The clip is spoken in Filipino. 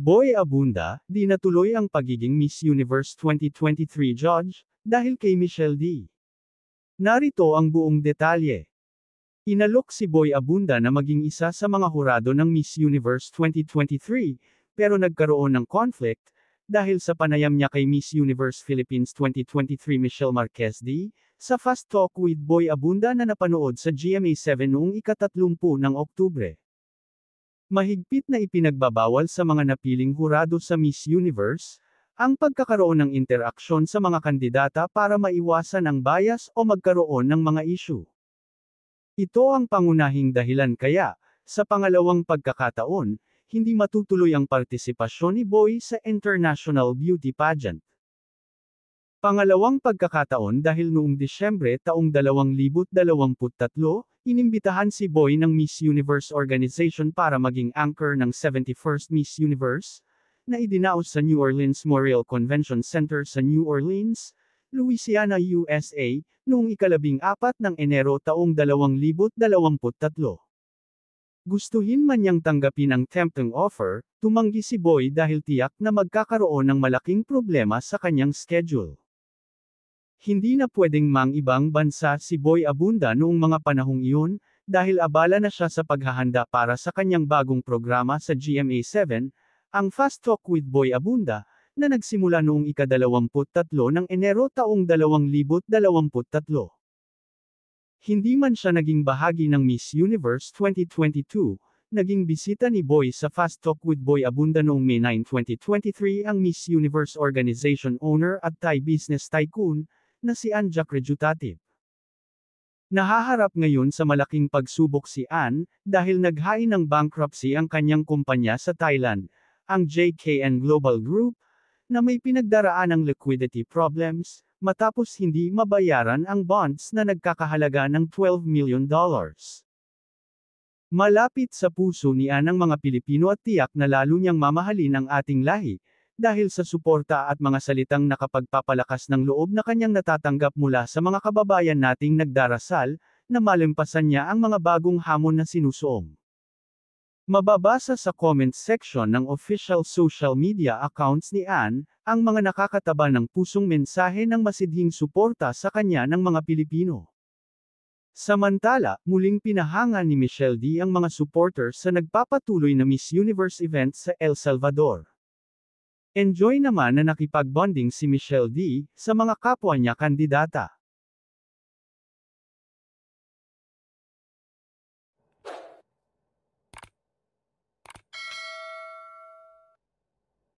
Boy Abunda, di natuloy ang pagiging Miss Universe 2023 judge, dahil kay Michelle D. Narito ang buong detalye. Inalok si Boy Abunda na maging isa sa mga hurado ng Miss Universe 2023, pero nagkaroon ng conflict, dahil sa panayam niya kay Miss Universe Philippines 2023 Michelle Marquez D, sa Fast Talk with Boy Abunda na napanood sa GMA7 noong ika-30 ng Oktubre. Mahigpit na ipinagbabawal sa mga napiling hurado sa Miss Universe, ang pagkakaroon ng interaksyon sa mga kandidata para maiwasan ang bias o magkaroon ng mga issue. Ito ang pangunahing dahilan kaya, sa pangalawang pagkakataon, hindi matutuloy ang partisipasyon ni Boy sa International Beauty Pageant. Pangalawang pagkakataon dahil noong Disyembre taong 2023, inimbitahan si Boy ng Miss Universe Organization para maging anchor ng 71st Miss Universe, na idinaos sa New Orleans Memorial Convention Center sa New Orleans, Louisiana, USA, noong ika-14 ng Enero taong 2023. Gustuhin man niyang tanggapin ang tempting offer, tumanggi si Boy dahil tiyak na magkakaroon ng malaking problema sa kanyang schedule. Hindi na pwedeng mang-ibang bansa si Boy Abunda noong mga panahong iyon, dahil abala na siya sa paghahanda para sa kanyang bagong programa sa GMA7, ang Fast Talk with Boy Abunda, na nagsimula noong ika-23 ng Enero taong 2023. Hindi man siya naging bahagi ng Miss Universe 2022, naging bisita ni Boy sa Fast Talk with Boy Abunda noong May 9, 2023 ang Miss Universe Organization owner at Thai business tycoon, na si Ann Jack Rejutativ. Nahaharap ngayon sa malaking pagsubok si Ann, dahil naghain ng bankruptcy ang kanyang kumpanya sa Thailand, ang JKN Global Group, na may pinagdaraan ng liquidity problems, matapos hindi mabayaran ang bonds na nagkakahalaga ng $12 million. Malapit sa puso ni Ann ang mga Pilipino at tiyak na lalo niyang mamahalin ang ating lahi, dahil sa suporta at mga salitang nakapagpapalakas ng loob na kanyang natatanggap mula sa mga kababayan nating nagdarasal, na malampasan niya ang mga bagong hamon na sinusuong. Mababasa sa comment section ng official social media accounts ni Ann, ang mga nakakataba ng pusong mensahe ng masidhing suporta sa kanya ng mga Pilipino. Samantala, muling pinahanga ni Michelle D ang mga supporters sa nagpapatuloy na Miss Universe event sa El Salvador. Enjoy naman na nakipag-bonding si Michelle D sa mga kapwa niya kandidata.